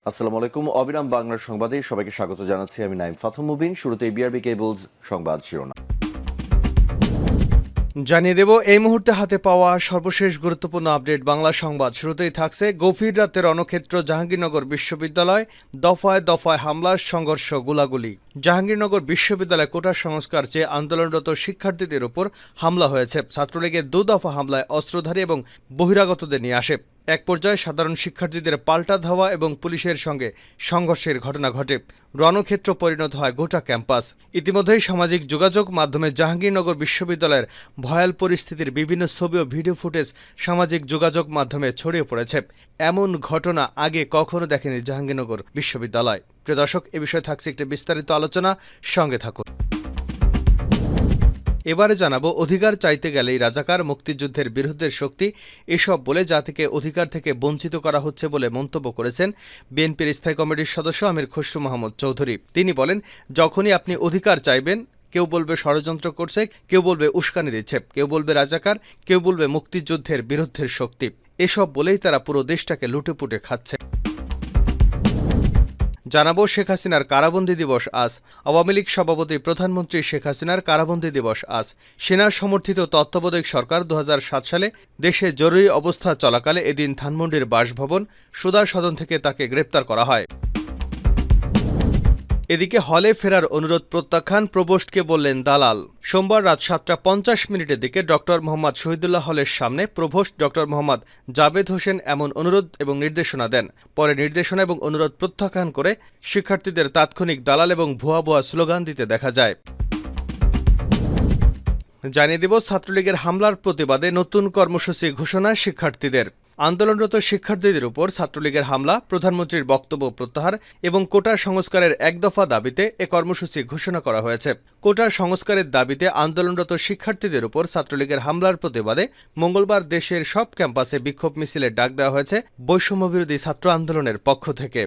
আসসালামু আলাইকুম। অবিরাম বাংলার সংবাদে সবাইকে স্বাগত জানাচ্ছি। আমি নাইম ফাথম মুবিন। শুরুতে বিআরবি কেবলস সংবাদ শিরোনাম জানিয়ে দেব এই মুহূর্তে হাতে পাওয়া সর্বশেষ গুরুত্বপূর্ণ আপডেট বাংলা সংবাদ। শুরুতেই থাকছে গভীর রাতে রণক্ষেত্র জাহাঙ্গীরনগর বিশ্ববিদ্যালয়, দফায় দফায় হামলার সংঘর্ষ গোলাগুলি। জাহাঙ্গীরনগর বিশ্ববিদ্যালয় কোটা সংস্কার চেয়ে আন্দোলনরত শিক্ষার্থীদের উপর হামলা হয়েছে। ছাত্রলীগের দুদফা হামলায় অস্ত্রধারী এবং বহিরাগতদের নিয়ে আসে। এক পর্যায়ে সাধারণ শিক্ষার্থীদের পাল্টা ধাওয়া এবং পুলিশের সঙ্গে সংঘর্ষের ঘটনা ঘটে। রণক্ষেত্র পরিণত হয় গোটা ক্যাম্পাস। ইতিমধ্যেই সামাজিক যোগাযোগ মাধ্যমে জাহাঙ্গীরনগর বিশ্ববিদ্যালয়ের ভয়াল পরিস্থিতির বিভিন্ন ছবি ও ভিডিও ফুটেজ সামাজিক যোগাযোগ মাধ্যমে ছড়িয়ে পড়েছে। এমন ঘটনা আগে কখনো দেখেনি জাহাঙ্গীরনগর বিশ্ববিদ্যালয়। প্রিয় দর্শক, এ বিষয়ে থাকছে একটি বিস্তারিত আলোচনা, সঙ্গে থাকুন। এবারে জানাবো অধিকার চাইতে গেলেই রাজাকার, মুক্তিযুদ্ধের বিরুদ্ধের শক্তি এসব বলে জাতিকে অধিকার থেকে বঞ্চিত করা হচ্ছে বলে মন্তব্য করেছেন বিএনপির স্থায়ী কমিটির সদস্য আমির খসরু মাহমুদ চৌধুরী। তিনি বলেন, যখনই আপনি অধিকার চাইবেন, কেউ বলবে ষড়যন্ত্র করছে, কেউ বলবে উস্কানি দিচ্ছে, কেউ বলবে রাজাকার, কেউ বলবে মুক্তিযুদ্ধের বিরুদ্ধের শক্তি। এসব বলেই তারা পুরো দেশটাকে লুটেপুটে খাচ্ছে। জানাবো শেখ হাসিনার কারাবন্দী দিবস আজ। আওয়ামী লীগ সভাপতি প্রধানমন্ত্রী শেখ হাসিনার কারাবন্দী দিবস আজ। সেনা সমর্থিত তত্ত্বাবধায়ক সরকার 2007 সালে দেশে জরুরি অবস্থা চলাকালে এদিন ধানমন্ডির বাসভবন সুধা সদন থেকে তাকে গ্রেপ্তার করা হয়। এদিকে হলে ফেরার অনুরোধ প্রত্যাখ্যান, প্রভোস্টকে বললেন দালাল। সোমবার রাত 7:50 দিকে ডক্টর মোহাম্মদ শহীদুল্লাহ হলের সামনে প্রভোস্ট ডক্টর মোহাম্মদ জাবেদ হোসেন এমন অনুরোধ এবং নির্দেশনা দেন। পরে নির্দেশনা এবং অনুরোধ প্রত্যাখ্যান করে শিক্ষার্থীদের তাৎক্ষণিক দালাল এবং ভুয়া ভুয়া স্লোগান দিতে দেখা যায়। জানিয়ে দেব ছাত্রলীগের হামলার প্রতিবাদে নতুন কর্মসূচি ঘোষণা শিক্ষার্থীদের। আন্দোলনরত শিক্ষার্থীদের উপর ছাত্রলীগের হামলা, প্রধানমন্ত্রীর বক্তব্য প্রত্যাহার এবং কোটা সংস্কারের এক দফা দাবিতে এ কর্মসূচি ঘোষণা করা হয়েছে। কোটা সংস্কারের দাবিতে আন্দোলনরত শিক্ষার্থীদের উপর ছাত্রলীগের হামলার প্রতিবাদে মঙ্গলবার দেশের সব ক্যাম্পাসে বিক্ষোভ মিছিলের ডাক দেওয়া হয়েছে বৈষম্যবিরোধী ছাত্র আন্দোলনের পক্ষ থেকে।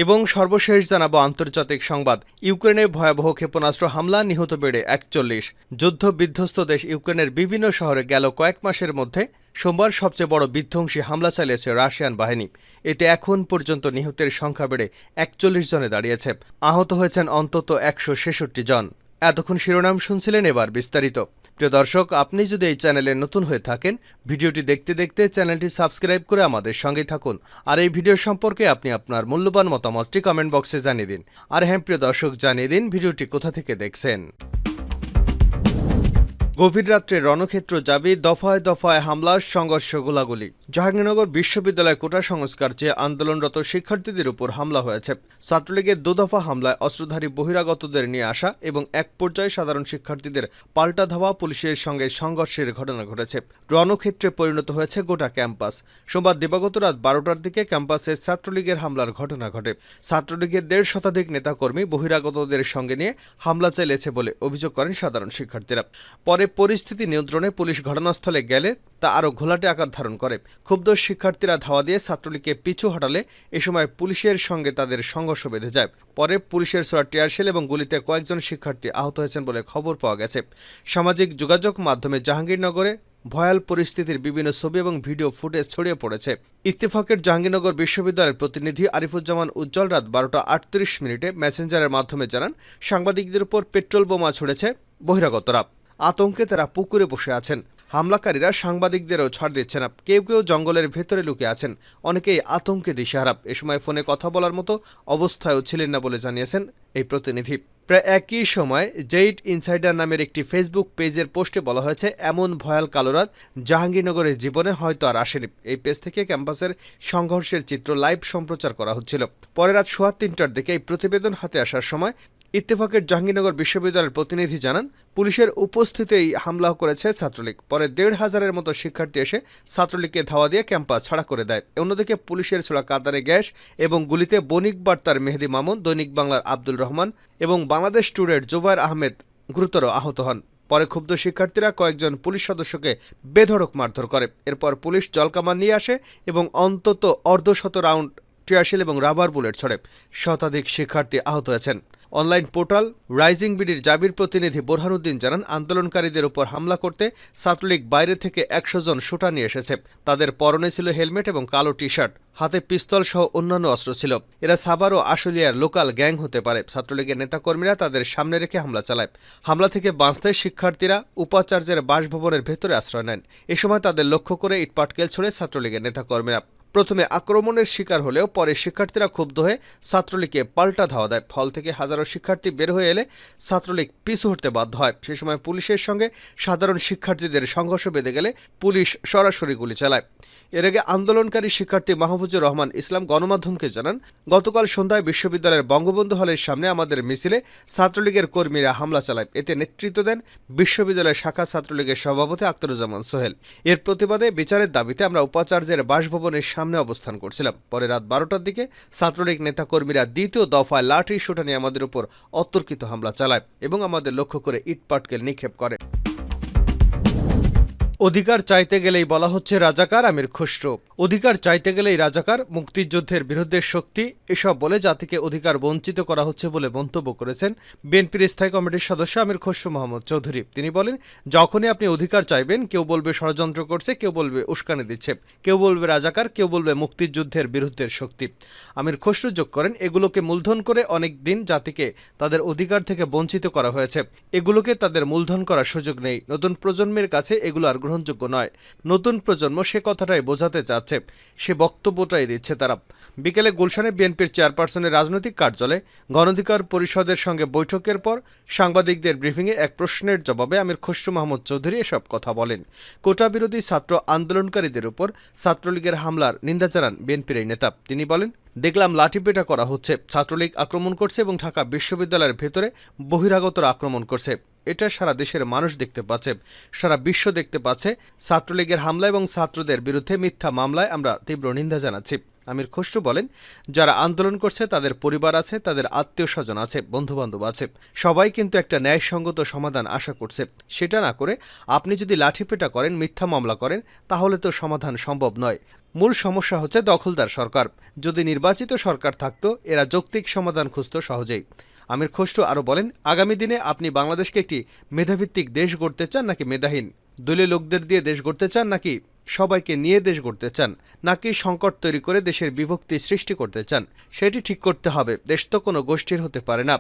এবং সর্বশেষ জানাবো আন্তর্জাতিক সংবাদ। ইউক্রেনে ভয়াবহ ক্ষেপণাস্ত্র হামলা, নিহত বেড়ে 41। যুদ্ধ বিধ্বস্ত দেশ ইউক্রেনের বিভিন্ন শহরে গেল কয়েক মাসের মধ্যে সোমবার সবচেয়ে বড় বিধ্বংসী হামলা চালিয়েছে রাশিয়ান বাহিনী। এতে এখন পর্যন্ত নিহতের সংখ্যা বেড়ে 41 জনে দাঁড়িয়েছে। আহত হয়েছেন অন্তত 166 জন। এতক্ষণ শিরোনাম শুনছিলেন, এবার বিস্তারিত। প্রিয় দর্শক, আপনি যদি এই চ্যানেলে নতুন হয়ে থাকেন, ভিডিওটি দেখতে দেখতে চ্যানেলটি সাবস্ক্রাইব করে আমাদের সঙ্গে থাকুন। আর এই ভিডিও সম্পর্কে আপনি আপনার মূল্যবান মতামতটি কমেন্ট বক্সে জানিয়ে দিন। আর হ্যাঁ প্রিয় দর্শক, জানিয়ে দিন ভিডিওটি কোথা থেকে দেখছেন। গভীর রাত্রে রণক্ষেত্র যাবে, দফায় দফায় হামলা, সংঘর্ষ, গোলাগুলি। জাহাঙ্গীরনগর বিশ্ববিদ্যালয় কোটা সংস্কার চেয়ে আন্দোলনরত শিক্ষার্থীদের উপর হামলা হয়েছে। ছাত্রলীগের দুদফা হামলায় অস্ত্রধারী বহিরাগতদের নিয়ে আসা এবং এক পর্যায়ে সাধারণ শিক্ষার্থীদের পাল্টা ধাওয়া, পুলিশের সঙ্গে সংঘর্ষের ঘটনা ঘটেছে। রণক্ষেত্রে পরিণত হয়েছে গোটা ক্যাম্পাস। সোমবার দিবাগত রাত 12টার দিকে ক্যাম্পাসে ছাত্রলীগের হামলার ঘটনা ঘটে। ছাত্রলীগের 1.5 শতাধিক নেতাকর্মী বহিরাগতদের সঙ্গে নিয়ে হামলা চালিয়েছে বলে অভিযোগ করেন সাধারণ শিক্ষার্থীরা। পরে পরিস্থিতি নিয়ন্ত্রণে পুলিশ ঘটনাস্থলে গেলে তা আরও ঘোলাটে আকার ধারণ করে। ক্ষুব্ধ শিক্ষার্থীরা ধাওয়া দিয়ে ছাত্রলীগকে পিছু হটালে এ সময় পুলিশের সঙ্গে তাদের সংঘর্ষ বেঁধে যায়। পরে পুলিশের ছোড়া টিয়ারশেল এবং গুলিতে কয়েকজন শিক্ষার্থী আহত হয়েছেন বলে খবর পাওয়া গেছে। সামাজিক যোগাযোগ মাধ্যমে জাহাঙ্গীরনগরে ভয়াল পরিস্থিতির বিভিন্ন ছবি এবং ভিডিও ফুটেজ ছড়িয়ে পড়েছে। ইত্তেফাকের জাহাঙ্গীরনগর বিশ্ববিদ্যালয়ের প্রতিনিধি আরিফুজ্জামান উজ্জ্বল রাত 12:38 মেসেঞ্জারের মাধ্যমে জানান, সাংবাদিকদের উপর পেট্রোল বোমা ছুড়েছে বহিরাগতরা। আতঙ্কে তারা পুকুরে বসে আছেন। হামলাকারীরা সাংবাদিকদেরও ছাড় দিচ্ছে না। কেউ কেউ জঙ্গলের ভেতরে লুকিয়ে আছেন। অনেকেই আতঙ্কে দিশেহারা। এ সময় ফোনে কথা বলার মতো অবস্থায়ও ছিলেন না বলে জানিয়েছেন এই প্রতিনিধি। প্রায় একই সময় জেইড ইনসাইডার নামের একটি ফেসবুক পেজের পোস্টে বলা হয়েছে, এমন ভয়াল কালো রাত জাহাঙ্গীরনগরের জীবনে হয়তো আর আসেনি। এই পেজ থেকে ক্যাম্পাসের সংঘর্ষের চিত্র লাইভ সম্প্রচার করা হচ্ছিল। পরে রাত 3:15টার দিকে এই প্রতিবেদন হাতে আসার সময় ইত্তেফাকের জাহাঙ্গীরনগর বিশ্ববিদ্যালয়ের প্রতিনিধি জানান, পুলিশের উপস্থিতিতেই হামলা করেছে ছাত্রলীগ। পরে 1,500-এর মতো শিক্ষার্থী এসে ছাত্রলীগকে ধাওয়া দিয়ে ক্যাম্পাস ছাড়া করে দেয়। অন্যদিকে পুলিশের ছোড়া কাঁদানে গ্যাস এবং গুলিতে বণিক বার্তার মেহেদি মামুন, দৈনিক বাংলার আব্দুল রহমান এবং বাংলাদেশ টুডের জুবায়ের আহমেদ গুরুতর আহত হন। পরে ক্ষুব্ধ শিক্ষার্থীরা কয়েকজন পুলিশ সদস্যকে বেধড়ক মারধর করে। এরপর পুলিশ জলকামান নিয়ে আসে এবং অন্তত অর্ধশত রাউন্ড টিয়ারশেল এবং রাবার বুলেট ছড়ে। শতাধিক শিক্ষার্থী আহত হয়েছেন। অনলাইন পোর্টাল রাইজিং বিডির জাবির প্রতিনিধি বোরহানুদ্দিন জানান, আন্দোলনকারীদের উপর হামলা করতে ছাত্রলীগ বাইরে থেকে ১০০ জন শুটার নিয়ে এসেছে। তাদের পরনে ছিল হেলমেট এবং কালো টি শার্ট, হাতে পিস্তল সহ অন্যান্য অস্ত্র ছিল। এরা সাভার ও আশুলিয়ার লোকাল গ্যাং হতে পারে। ছাত্রলীগের নেতাকর্মীরা তাদের সামনে রেখে হামলা চালায়। হামলা থেকে বাঁচতে শিক্ষার্থীরা উপাচার্যের বাসভবনের ভেতরে আশ্রয় নেন। এ সময় তাদের লক্ষ্য করে ইটপাটকেল ছোড়ে ছাত্রলীগের নেতাকর্মীরা। প্রথমে আক্রমণের শিকার হলেও পরে শিক্ষার্থীরা ক্ষুব্ধ হয়ে ছাত্রলীগকে পাল্টা ধাওয়া দেয়। হল থেকে হাজারো শিক্ষার্থী বের হয়ে এলে ছাত্রলীগ পিছু হটতে বাধ্য হয়। সে সময় পুলিশের সঙ্গে সাধারণ শিক্ষার্থীদের সংঘর্ষ বেঁধে গেলে পুলিশ সরাসরি গুলি চালায়। এর আগে আন্দোলনকারী শিক্ষার্থী মাহফুজুর রহমান ইসলাম গণমাধ্যমকে জানান, গতকাল সন্ধ্যায় বিশ্ববিদ্যালয়ের বঙ্গবন্ধু হলের সামনে আমাদের মিছিলে ছাত্রলীগের কর্মীরা হামলা চালায়। এতে নেতৃত্ব দেন বিশ্ববিদ্যালয়ের শাখা ছাত্রলীগের সভাপতি আখতারুজ্জামান সোহেল। এর প্রতিবাদে বিচারের দাবিতে আমরা উপাচার্যের বাসভবনের সামনে অবস্থান করছিলাম। পরে রাত ১২টার দিকে ছাত্রলীগ নেতাকর্মীরা দ্বিতীয় দফায় লাঠি সোঁটা নিয়ে আমাদের উপর অতর্কিত হামলা চালায় এবং আমাদের লক্ষ্য করে ইটপাটকেল নিক্ষেপ করে। অধিকার চাইতে গেলেই বলা হচ্ছে রাজাকার, আমির খসরু। অধিকার চাইতে গেলেই রাজাকার, মুক্তিযুদ্ধের বিরুদ্ধে শক্তি, এসব বলে জাতিকে অধিকার বঞ্চিত করা হচ্ছে বলে মন্তব্য করেছেন বিএনপির স্থায়ী কমিটির সদস্য আমির খসরু মোহাম্মদ চৌধুরী। তিনি বলেন, যখনই আপনি অধিকার চাইবেন, কেউ বলবে ষড়যন্ত্র করছে, কেউ বলবে উস্কানি দিচ্ছে, কেউ বলবে রাজাকার, কেউ বলবে মুক্তিযুদ্ধের বিরুদ্ধে শক্তি। আমির খসরু যোগ করেন, এগুলোকে মূলধন করে অনেক দিন জাতিকে তাদের অধিকার থেকে বঞ্চিত করা হয়েছে। এগুলোকে তাদের মূলধন করার সুযোগ নেই। নতুন প্রজন্মের কাছে এগুলো আর গ্রহণযোগ্য নয়। নতুন প্রজন্ম সে কথাটাই বোঝাতে চাচ্ছে, সে বক্তব্যটাই দিচ্ছে তারা। বিকেলে গুলশানে বিএনপির চেয়ারপারসনের রাজনৈতিক কার্যালয়ে গণঅধিকার পরিষদের সঙ্গে বৈঠকের পর সাংবাদিকদের ব্রিফিংয়ে এক প্রশ্নের জবাবে আমির খসরু মাহমুদ চৌধুরী এসব কথা বলেন। কোটা বিরোধী ছাত্র আন্দোলনকারীদের উপর ছাত্রলীগের হামলার নিন্দা জানান বিএনপির এই নেতা। তিনি বলেন, দেখলাম লাঠিপেটা করা হচ্ছে, ছাত্রলীগ আক্রমণ করছে এবং ঢাকা বিশ্ববিদ্যালয়ের ভেতরে বহিরাগতরা আক্রমণ করছে। এটা সারা দেশের মানুষ দেখতে পাচ্ছে, সারা বিশ্ব দেখতে পাচ্ছে। ছাত্রলীগের হামলা এবং ছাত্রদের বিরুদ্ধে মিথ্যা মামলায় আমরা তীব্র নিন্দা জানাচ্ছি। আমির খসরু বলেন, যারা আন্দোলন করছে তাদের পরিবার আছে, তাদের আত্মীয় স্বজন আছে, বন্ধুবান্ধব আছে। সবাই কিন্তু একটা ন্যায়সঙ্গত সমাধান আশা করছে। সেটা না করে আপনি যদি লাঠিপেটা করেন, মিথ্যা মামলা করেন, তাহলে তো সমাধান সম্ভব নয়। মূল সমস্যা হচ্ছে দখলদার সরকার। যদি নির্বাচিত সরকার থাকতো, এরা যৌক্তিক সমাধান খুঁজত সহজেই। আমির খসরু আরও বলেন, আগামী দিনে আপনি বাংলাদেশকে একটি মেধাভিত্তিক দেশ গড়তে চান নাকি মেধাহীন? দলীয় লোকদের দিয়ে দেশ গড়তে চান নাকি সবাইকে নিয়ে দেশ গড়তে চান? নাকি সংকট তৈরি করে দেশের বিভক্তি সৃষ্টি করতে চান? সেটি ঠিক করতে হবে। দেশ তো কোনো গোষ্ঠীর হতে পারে না।